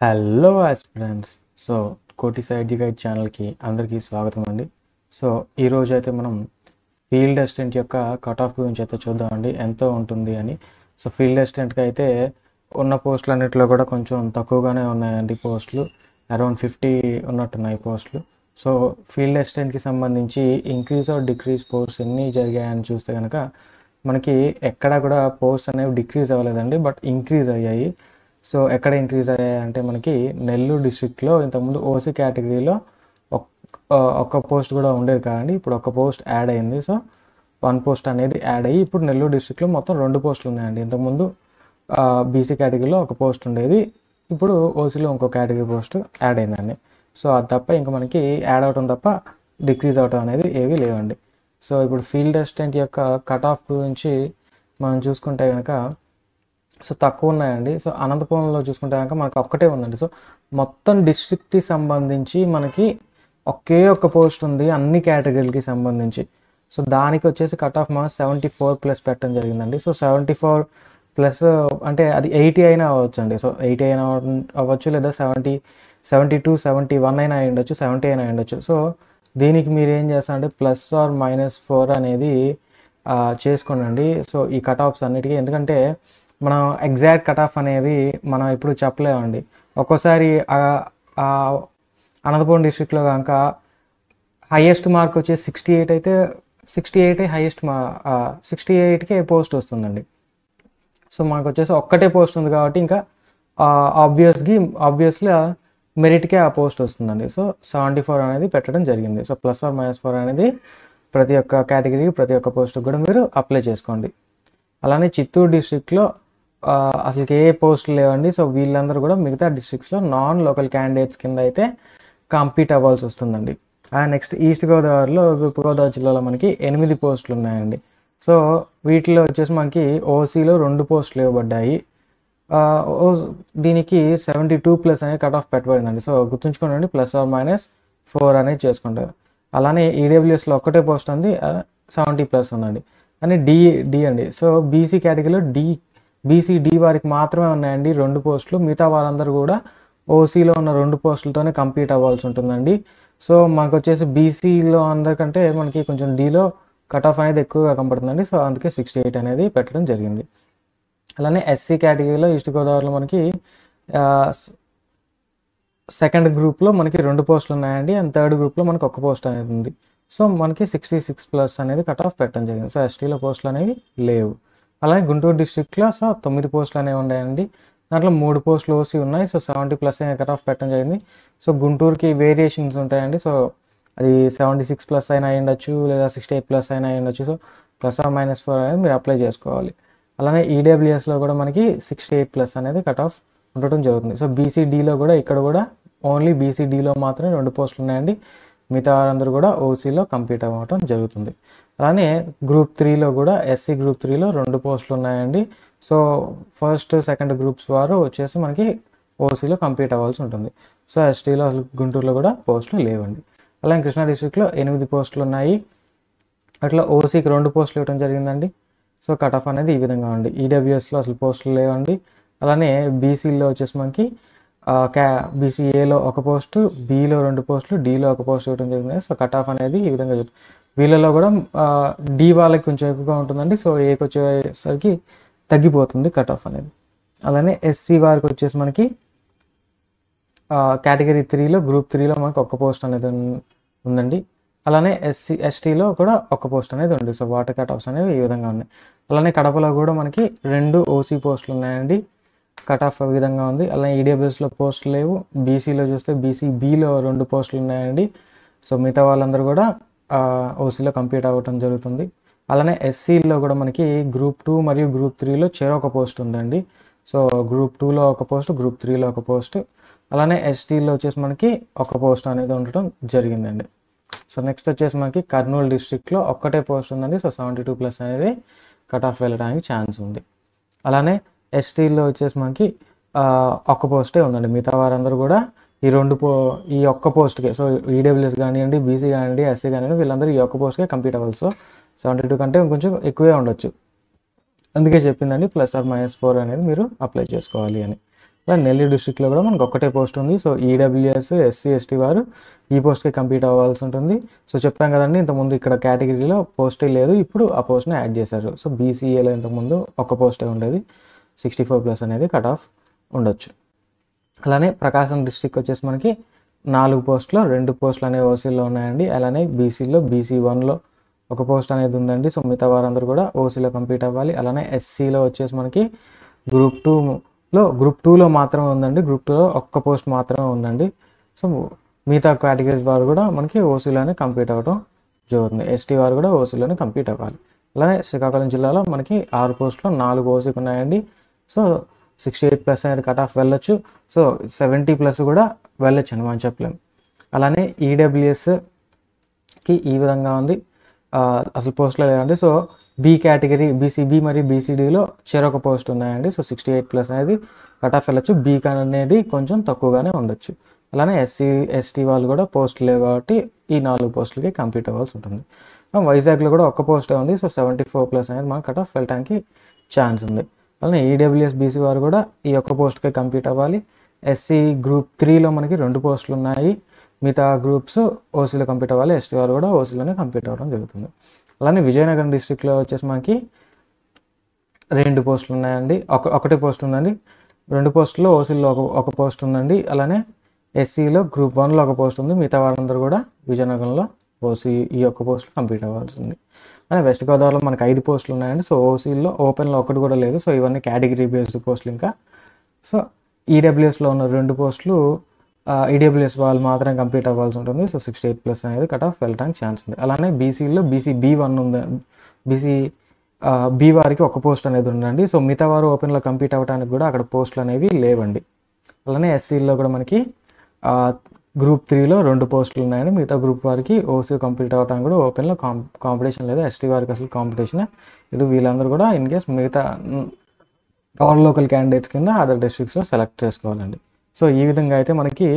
Hello aspirants. So కోటి side guide ఛానల్కి అందరికీ స్వాగతం అండి. సో ఈరోజు అయితే మనం ఫీల్డ్ అసిస్టెంట్ యొక్క కట్ ఆఫ్ గురించి అయితే చూద్దామండి, ఎంత ఉంటుంది అని. సో ఫీల్డ్ అసిస్టెంట్కి అయితే ఉన్న పోస్టులు అన్నింటిలో కూడా కొంచెం తక్కువగానే ఉన్నాయండి పోస్టులు, అరౌండ్ 50 ఉన్నట్టున్నాయి పోస్టులు. సో ఫీల్డ్ అసిస్టెంట్కి సంబంధించి ఇంక్రీజ్ ఆర్ డిక్రీజ్ పోస్ట్స్ ఎన్ని జరిగాయని చూస్తే కనుక మనకి ఎక్కడా కూడా పోస్ట్స్ అనేవి డిక్రీజ్ అవ్వలేదండి, బట్ ఇంక్రీజ్ అయ్యాయి. సో ఎక్కడ ఇంక్రీజ్ అయ్యాయంటే మనకి నెల్లూరు డిస్ట్రిక్ట్లో ఇంతకుముందు ఓసీ కేటగిరీలో ఒక్క పోస్ట్ కూడా ఉండేది కాదండి, ఇప్పుడు ఒక పోస్ట్ యాడ్ అయింది. సో 1 పోస్ట్ అనేది యాడ్ అయ్యి ఇప్పుడు నెల్లూరు డిస్ట్రిక్ట్లో మొత్తం 2 పోస్టులు ఉన్నాయండి. ఇంతకుముందు బీసీ కేటగిరీలో ఒక పోస్ట్ ఉండేది, ఇప్పుడు ఓసీలో ఇంకో కేటగిరీ పోస్ట్ యాడ్ అయిందండి. సో అది తప్ప ఇంకా మనకి యాడ్ అవటం తప్ప డిక్రీజ్ అవటం అనేది ఏవీ లేవండి. సో ఇప్పుడు ఫీల్డ్ అసిస్టెంట్ యొక్క కట్ ఆఫ్ గురించి మనం చూసుకుంటే కనుక సో తక్కువ ఉన్నాయండి. సో అనంతపురంలో చూసుకుంటే కనుక మనకు ఒక్కటే ఉందండి. సో మొత్తం డిస్ట్రిక్ట్కి సంబంధించి మనకి ఒకే ఒక్క పోస్ట్ ఉంది అన్ని కేటగిరీలకి సంబంధించి. సో దానికి వచ్చేసి కట్ ఆఫ్ మనం 74+ పెట్టడం జరిగిందండి. సో 74+ అంటే అది 80 అయినా అవ్వచ్చు అండి. సో 80 అయినా అవ్వచ్చు, లేదా 70, 72, 71 అయినా అయ్యుండొచ్చు, 70 అయినా అయ్యుండొచ్చు. సో దీనికి మీరు ఏం చేస్తారంటే +or-4 అనేది చేసుకోండి. సో ఈ కట్ ఆఫ్స్ అన్నిటికీ, ఎందుకంటే మనం ఎగ్జాక్ట్ కట్ ఆఫ్ అనేవి మనం ఇప్పుడు చెప్పలేమండి. ఒక్కోసారి అనంతపురం డిస్ట్రిక్ట్లో కనుక హైయెస్ట్ మార్క్ వచ్చేసి 68 అయితే 68 హైయెస్ట్ 68కే పోస్ట్ వస్తుందండి. సో మనకు వచ్చేసి ఒక్కటే పోస్ట్ ఉంది కాబట్టి ఇంకా ఆబ్వియస్లీ మెరిట్కే ఆ పోస్ట్ వస్తుందండి. సో 74 అనేది పెట్టడం జరిగింది. సో +or-4 అనేది ప్రతి ఒక్క కేటగిరీకి ప్రతి ఒక్క పోస్ట్కి కూడా మీరు అప్లై చేసుకోండి. అలానే చిత్తూరు డిస్ట్రిక్ట్లో అసలుకి ఏ పోస్టులు లేవండి. సో వీళ్ళందరూ కూడా మిగతా డిస్ట్రిక్ట్స్లో నాన్ లోకల్ క్యాండిడేట్స్ కింద అయితే కంపీట్ అవ్వాల్సి వస్తుందండి. నెక్స్ట్ ఈస్ట్ గోదావరిలో, తూర్పుగోదావరి జిల్లాలో మనకి 8 పోస్టులు ఉన్నాయండి. సో వీటిలో వచ్చేసి మనకి ఓసీలో 2 పోస్టులు ఇవ్వబడ్డాయి. దీనికి 72+ అనేది కట్ ఆఫ్ పెట్టబడిందండి. సో గుర్తుంచుకోండి, +or-4 అనేది చేసుకుంటారు. అలానే ఈడబ్ల్యూఎస్లో ఒక్కటే పోస్ట్ ఉంది, 70+ ఉందండి. అని డి అండి. సో బీసీ కేటగిరీలో బీసీ వారికి మాత్రమే ఉన్నాయండి 2 పోస్టులు. మిగతా వారందరూ కూడా ఓసీలో ఉన్న 2 పోస్టులతోనే కంప్లీట్ అవ్వాల్సి ఉంటుందండి. సో మనకు వచ్చేసి బీసీలో అందరికంటే మనకి కొంచెం డీలో కట్ ఆఫ్ అనేది ఎక్కువగా కనపడుతుందండి. సో అందుకే 68 అనేది పెట్టడం జరిగింది. అలానే ఎస్సీ కేటగిరీలో ఈస్ట్ గోదావరిలో మనకి సెకండ్ గ్రూప్లో మనకి 2 పోస్టులు ఉన్నాయండి, అండ్ థర్డ్ గ్రూప్లో మనకి 1 పోస్ట్ అనేది ఉంది. సో మనకి 66+ అనేది కట్ ఆఫ్ పెట్టడం జరిగింది. సో ఎస్టీలో పోస్టులు అనేవి లేవు. అలాగే గుంటూరు డిస్ట్రిక్ట్లో 9 పోస్టులు అనేవి ఉన్నాయండి. దాంట్లో 3 పోస్టులు ఓసీ ఉన్నాయి. సో 70+ అనేది కట్ ఆఫ్ పెట్టడం జరిగింది. సో గుంటూరుకి వేరియేషన్స్ ఉంటాయండి. సో అది 76+ అయినా అయ్యుండొచ్చు, లేదా 68+ అయినా అయ్యుండొచ్చు. సో +or-4 అనేది మీరు అప్లై చేసుకోవాలి. అలానే ఈడబ్ల్యూఎస్లో కూడా మనకి 68+ అనేది కట్ ఆఫ్ ఉండటం జరుగుతుంది. సో బీసీడీలో కూడా ఇక్కడ కూడా ఓన్లీ బీసీడీలో మాత్రమే 2 పోస్టులు ఉన్నాయండి. మిగతా వారందరూ కూడా ఓసీలో కంప్లీట్ అవ్వటం జరుగుతుంది. అలానే గ్రూప్ 3లో కూడా ఎస్సీ గ్రూప్ 3లో 2 పోస్టులు ఉన్నాయండి. సో ఫస్ట్ సెకండ్ గ్రూప్స్ వారు వచ్చేసి మనకి ఓసీలో కంప్లీట్ అవ్వాల్సి ఉంటుంది. సో ఎస్టీలో అసలు గుంటూరులో కూడా పోస్టులు లేవండి. అలాగే కృష్ణా డిస్ట్రిక్ట్లో 8 పోస్టులు ఉన్నాయి. అట్లా ఓసీకి 2 పోస్టులు ఇవ్వడం జరిగిందండి. సో కట్ ఆఫ్ అనేది ఈ విధంగా ఉంది. ఈడబ్ల్యూఎస్లో అసలు పోస్టులు లేవండి. అలానే బీసీలో వచ్చేసి మనకి బీసీఏలో 1 పోస్టు, బీలో 2 పోస్టులు, డీలో 1 పోస్ట్ ఇవ్వడం జరిగింది. సో కట్ ఆఫ్ అనేది ఈ విధంగా చెప్తుంది. వీళ్ళలో కూడా డి వాళ్ళకి కొంచెం ఎక్కువగా ఉంటుందండి. సో ఏకి వచ్చేసరికి తగ్గిపోతుంది కట్ ఆఫ్ అనేది. అలానే ఎస్సీ వారికి వచ్చేసి మనకి కేటగిరీ 3లో గ్రూప్ 3లో మనకి 1 పోస్ట్ అనేది ఉందండి. అలానే ఎస్టీలో కూడా 1 పోస్ట్ అనేది ఉంది. సో వాటర్ కట్ ఆఫ్స్ అనేవి ఈ విధంగా ఉన్నాయి. అలానే కడపలో కూడా మనకి 2 ఓసీ పోస్టులు ఉన్నాయండి. కట్ ఆఫ్ ఈ విధంగా ఉంది. అలానే ఈడబ్ల్యూఎస్లో పోస్టులు లేవు. బీసీలో చూస్తే బీలో 2 పోస్టులు ఉన్నాయండి. సో మిగతా వాళ్ళందరూ కూడా ఓసీలో కంప్లీట్ అవ్వటం జరుగుతుంది. అలానే ఎస్సీలో కూడా మనకి గ్రూప్ 2 మరియు గ్రూప్ 3లో చెరొక పోస్ట్ ఉందండి. సో గ్రూప్ 2లో 1 పోస్ట్, గ్రూప్ 3లో 1 పోస్ట్. అలానే ఎస్టీలో వచ్చేసి మనకి 1 పోస్ట్ అనేది ఉండటం జరిగిందండి. సో నెక్స్ట్ వచ్చేసి మనకి కర్నూలు డిస్ట్రిక్ట్లో ఒక్కటే పోస్ట్ ఉందండి. సో 72+ అనేది కట్ ఆఫ్ వెళ్ళడానికి ఛాన్స్ ఉంది. అలానే ఎస్టీలో వచ్చేసి మనకి 1 పోస్టే ఉందండి. మిగతా వారందరూ కూడా ఈ 1 పోస్ట్కే, సో ఈడబ్ల్యూఎస్ కానివ్వండి, బీసీ కానివ్వండి, ఎస్సీ కానివ్వండి, వీళ్ళందరూ ఈ 1 పోస్ట్కే కంప్లీట్ అవ్వాలి. సో 72 కంటే కొంచెం ఎక్కువే ఉండొచ్చు. అందుకే చెప్పిందండి +or-4 అనేది మీరు అప్లై చేసుకోవాలి అని. ఇలా నెల్లూరు డిస్ట్రిక్ట్లో కూడా మనకు ఒక్కటే పోస్ట్ ఉంది. సో ఈడబ్ల్యూఎస్ ఎస్సీ ఎస్టీ వారు ఈ పోస్ట్కి కంప్లీట్ అవ్వాల్సి ఉంటుంది. సో చెప్పాం కదండి, ఇంతకుముందు ఇక్కడ కేటగిరీలో పోస్టే లేదు, ఇప్పుడు ఆ పోస్ట్ని యాడ్ చేశారు. సో బీసీఏలో ఇంతకుముందు ఒక పోస్టే ఉండేది, 64+ అనేది కట్ ఆఫ్ ఉండొచ్చు. అలానే ప్రకాశం డిస్ట్రిక్ట్ వచ్చేసి మనకి 4 పోస్టులో 2 పోస్టులు అనేవి ఓసీలో ఉన్నాయండి. అలానే బీసీలో BC1లో ఒక పోస్ట్ అనేది ఉందండి. సో మిగతా వారందరూ కూడా ఓసీలో కంప్లీట్ అవ్వాలి. అలానే ఎస్సీలో వచ్చేసి మనకి గ్రూప్ 2లో మాత్రమే ఉందండి. గ్రూప్ 2లో ఒక్క పోస్ట్ మాత్రమే ఉందండి. సో మిగతా కేటగిరీస్ వారు కూడా మనకి ఓసీలోనే కంప్లీట్ అవ్వడం జరుగుతుంది. ఎస్టీ వారు కూడా ఓసీలోనే కంప్లీట్ అవ్వాలి. అలానే శ్రీకాకుళం జిల్లాలో మనకి 6 పోస్టులో 4 ఓసీకి ఉన్నాయండి. సో 68+ అనేది కట్ ఆఫ్ వెళ్ళొచ్చు. సో 70+ కూడా వెళ్ళొచ్చు అని మనం చెప్పలేము. అలానే ఈడబ్ల్యూఎస్కి ఈ విధంగా ఉంది, అసలు పోస్టులో లేదండి. సో బి కేటగిరీ బీసీబీ మరియు బీసీడీలో చెరొక పోస్ట్ ఉన్నాయండి. సో 68+ అనేది కట్ ఆఫ్ వెళ్ళొచ్చు. బీ అనేది కొంచెం తక్కువగానే ఉండొచ్చు. అలానే ఎస్సీ ఎస్టీ వాళ్ళు కూడా పోస్టులు లేవు కాబట్టి ఈ 4 పోస్టులకి కంప్లీట్ అవ్వాల్సి ఉంటుంది. వైజాగ్లో కూడా ఒక్క పోస్టే ఉంది. సో 74+ అనేది మనకు కట్ ఆఫ్ వెళ్ళడానికి ఛాన్స్ ఉంది. అలానే ఈడబ్ల్యూఎస్ బీసీ వారు కూడా ఈ ఒక్క పోస్ట్కే కంప్లీట్ అవ్వాలి. ఎస్సీ గ్రూప్ 3లో మనకి 2 పోస్టులు ఉన్నాయి. మిగతా గ్రూప్స్ ఓసీలో కంప్లీట్ అవ్వాలి. ఎస్టీ వారు కూడా ఓసీలోనే కంప్లీట్ అవ్వడం జరుగుతుంది. అలానే విజయనగరం డిస్ట్రిక్ట్లో వచ్చేసి మనకి 2 పోస్టులు ఉన్నాయండి. ఒకటే పోస్ట్ ఉందండి. 2 పోస్టుల్లో ఓసీలో ఒక పోస్ట్ ఉందండి. అలానే ఎస్సీలో గ్రూప్ 1లో ఒక పోస్ట్ ఉంది. మిగతా వారందరూ కూడా విజయనగరంలో ఓసీ ఈ ఒక్క పోస్టులు కంప్లీట్ అవ్వాల్సి ఉంది. అలానే వెస్ట్ గోదావరిలో మనకి 5 పోస్టులు ఉన్నాయండి. సో ఓసీలో ఓపెన్లో ఒకటి కూడా లేదు. సో ఇవన్నీ కేటగిరీ బేస్డ్ పోస్టులు. ఇంకా సో ఈడబ్ల్యూఎస్లో ఉన్న 2 పోస్టులు ఈడబ్ల్యూఎస్ వాళ్ళు మాత్రం కంప్లీట్ అవ్వాల్సి ఉంటుంది. సో 68+ అనేది కట్ ఆఫ్ వెళ్ళడానికి ఛాన్స్ ఉంది. అలానే బీసీలో BCB1 ఉంది. బీ వారికి ఒక పోస్ట్ అనేది ఉందండి. సో మిగతా వారు ఓపెన్లో కంప్లీట్ అవ్వడానికి కూడా అక్కడ పోస్టులు అనేవి లేవండి. అలానే ఎస్సీలో కూడా మనకి గ్రూప్ 3లో 2 పోస్టులు ఉన్నాయండి. మిగతా గ్రూప్ వారికి ఓసీ కంప్లీట్ అవ్వడానికి కూడా ఓపెన్లో కాంపిటీషన్ లేదు. ఎస్టీ వారికి అసలు కాంపిటీషన్ ఇది. వీళ్ళందరూ కూడా ఇన్ కేస్ మిగతా ఆల్ లోకల్ క్యాండిడేట్స్ కింద అదర్ డిస్ట్రిక్ట్స్లో సెలెక్ట్ చేసుకోవాలండి. సో ఈ విధంగా అయితే మనకి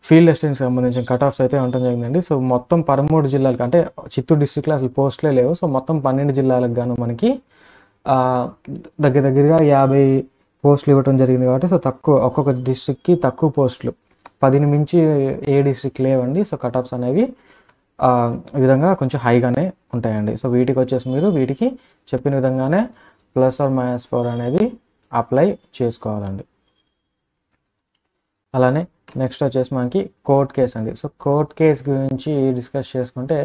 ఫీల్డ్ అసిస్టెంట్కి సంబంధించిన కట్ ఆఫ్స్ అయితే ఉండటం జరిగిందండి. సో మొత్తం 13 జిల్లాలకు, అంటే చిత్తూరు డిస్ట్రిక్ట్లో అసలు పోస్టులే లేవు. సో మొత్తం 12 జిల్లాలకు గాను మనకి దగ్గరగా 50 పోస్టులు ఇవ్వడం జరిగింది. కాబట్టి సో ఒక్కొక్క డిస్ట్రిక్ట్కి తక్కువ పోస్టులు, 10ని మించి ఏ డిస్ట్రిక్ట్ లేవండి. సో కట్ ఆఫ్స్ అనేవి ఈ విధంగా కొంచెం హైగానే ఉంటాయండి. సో వీటికి వచ్చేసి మీరు వీటికి చెప్పిన విధంగానే +or-4 అనేది అప్లై చేసుకోవాలండి. అలానే నెక్స్ట్ వచ్చేసి మనకి కోర్ట్ కేసు అండి. సో కోర్ట్ కేసు గురించి డిస్కస్ చేసుకుంటే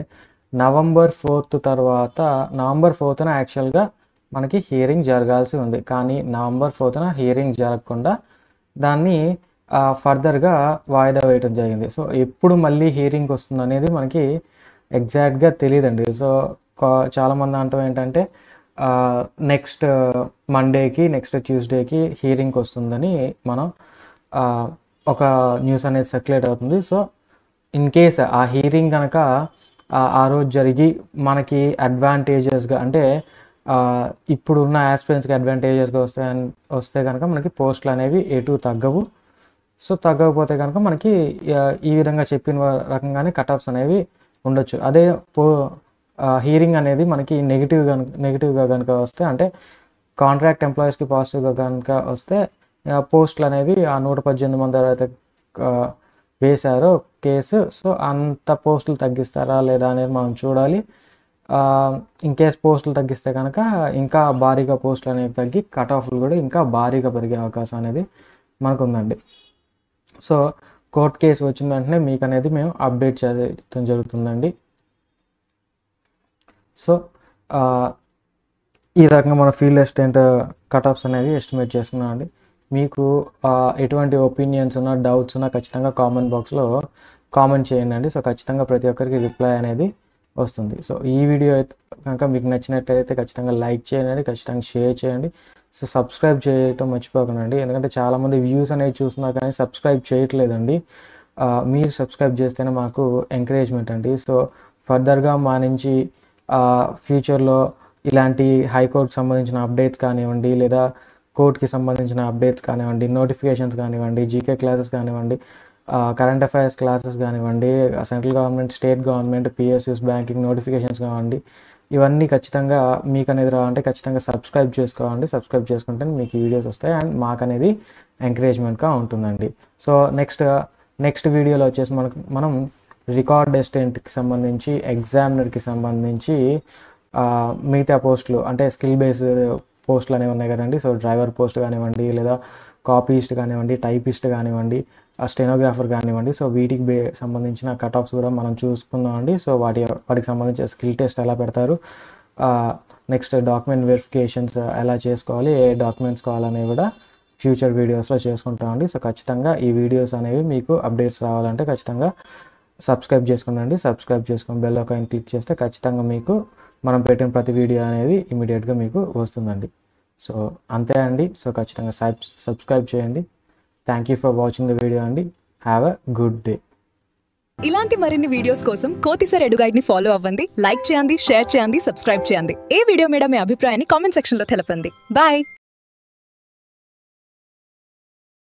నవంబర్ 4న యాక్చువల్గా మనకి హియరింగ్ జరగాల్సి ఉంది. కానీ నవంబర్ 4న హియరింగ్ జరగకుండా దాన్ని ఫర్దర్గా వాయిదా వేయడం జరిగింది. సో ఎప్పుడు మళ్ళీ హియరింగ్ వస్తుంది అనేది మనకి ఎగ్జాక్ట్గా తెలియదండి. సో చాలామంది అంటాం ఏంటంటే నెక్స్ట్ మండేకి నెక్స్ట్ ట్యూస్డేకి హియరింగ్కి వస్తుందని మనం ఒక న్యూస్ అనేది సర్క్యులేట్ అవుతుంది. సో ఇన్ కేస్ ఆ హియరింగ్ కనుక ఆ రోజు జరిగి మనకి అడ్వాంటేజెస్గా, అంటే ఇప్పుడున్న ఆస్పిరెంట్స్కి అడ్వాంటేజెస్గా వస్తే కనుక మనకి పోస్టులు అనేవి ఎటు తగ్గవు. సో తగ్గకపోతే కనుక మనకి ఈ విధంగా చెప్పిన రకంగానే కట్ ఆఫ్స్ అనేవి ఉండొచ్చు. అదే హియరింగ్ అనేది మనకి నెగిటివ్గా కనుక వస్తే, అంటే కాంట్రాక్ట్ ఎంప్లాయీస్కి పాజిటివ్గా కనుక వస్తే పోస్టులు అనేవి ఆ 118 మంది ఎవరైతే వేశారో కేసు, సో అంత పోస్టులు తగ్గిస్తారా లేదా అనేది మనం చూడాలి. ఇన్ కేస్ పోస్టులు తగ్గిస్తే కనుక ఇంకా భారీగా పోస్టులు అనేవి తగ్గి కట్ ఆఫ్లు కూడా ఇంకా భారీగా పెరిగే అవకాశం అనేది మనకు ఉందండి. సో కోర్ట్ కేసు వచ్చిన వెంటనే మీకు అనేది మేము అప్డేట్ చేయడం జరుగుతుందండి. సో ఈ రకంగా మన ఫీల్డ్ అసిస్టెంట్ కట్ ఆఫ్స్ అనేవి ఎస్టిమేట్ చేసుకున్నాం అండి. మీకు ఎటువంటి ఒపీనియన్స్ ఉన్నా, డౌట్స్ ఉన్నా ఖచ్చితంగా కామెంట్ బాక్స్లో కామెంట్ చేయండి అండి. సో ఖచ్చితంగా ప్రతి ఒక్కరికి రిప్లై అనేది వస్తుంది. సో ఈ వీడియో అయితే కనుక మీకు నచ్చినట్లయితే ఖచ్చితంగా లైక్ చేయండి, ఖచ్చితంగా షేర్ చేయండి. సో సబ్స్క్రైబ్ చేయటం మర్చిపోకండి, ఎందుకంటే చాలామంది వ్యూస్ అనేవి చూస్తున్నారు కానీ సబ్స్క్రైబ్ చేయట్లేదండి. మీరు సబ్స్క్రైబ్ చేస్తేనే మాకు ఎంకరేజ్మెంట్ అండి. సో ఫర్దర్గా మా నుంచి ఫ్యూచర్లో ఇలాంటి హైకోర్టుకి సంబంధించిన అప్డేట్స్ కానివ్వండి, లేదా కోర్టుకి సంబంధించిన అప్డేట్స్ కానివ్వండి, నోటిఫికేషన్స్ కానివ్వండి, జీకే క్లాసెస్ కానివ్వండి, కరెంట్ అఫైర్స్ క్లాసెస్ కానివ్వండి, central government, state government, PSUs, banking notifications కానివ్వండి, ఇవన్నీ ఖచ్చితంగా మీకు అనేది రావాలంటే ఖచ్చితంగా సబ్స్క్రైబ్ చేసుకోవాలండి. సబ్స్క్రైబ్ చేసుకుంటే మీకు ఈ వీడియోస్ వస్తాయి అండ్ మాకు అనేది ఎంకరేజ్మెంట్గా ఉంటుందండి. సో నెక్స్ట్ వీడియోలో వచ్చేసి మనం రికార్డ్ అసిస్టెంట్కి సంబంధించి ఎగ్జామినర్కి సంబంధించి మిగతా పోస్టులు అంటే స్కిల్ బేస్డ్ పోస్టులు అనేవి ఉన్నాయి కదండి. సో డ్రైవర్ పోస్ట్ కానివ్వండి, లేదా కాపీస్ట్ కానివ్వండి, టైపిస్ట్ కానివ్వండి, స్టెనోగ్రాఫర్ కానివ్వండి. సో వీటికి సంబంధించిన కట్ ఆఫ్స్ కూడా మనం చూసుకుందామండి. సో వాటికి సంబంధించిన స్కిల్ టెస్ట్ ఎలా పెడతారు, నెక్స్ట్ డాక్యుమెంట్ వెరిఫికేషన్స్ ఎలా చేసుకోవాలి, ఏ డాక్యుమెంట్స్ కావాలనేవి కూడా ఫ్యూచర్ వీడియోస్లో చేసుకుంటామండి. సో ఖచ్చితంగా ఈ వీడియోస్ అనేవి మీకు అప్డేట్స్ రావాలంటే ఖచ్చితంగా సబ్స్క్రైబ్ చేసుకోండి. సబ్స్క్రైబ్ చేసుకొని బెల్ ఐకాన్ క్లిక్ చేస్తే ఖచ్చితంగా మీకు మనం పెట్టిన ప్రతి వీడియో అనేది ఇమీడియట్గా మీకు వస్తుందండి. సో అంతే అండి. సో ఖచ్చితంగా సబ్స్క్రైబ్ చేయండి. Thank you for watching the video అండి. Have a good day. ఇలాంటి మరిన్ని వీడియోస్ కోసం కోతి సార్ ఎడ్యుగైడ్ ని ఫాలో అవ్వండి, లైక్ చేయండి, షేర్ చేయండి, సబ్స్క్రైబ్ చేయండి. ఏ వీడియో మీద మీ అభిప్రాయాన్ని కామెంట్ సెక్షన్ లో తెలపండి. బాయ్.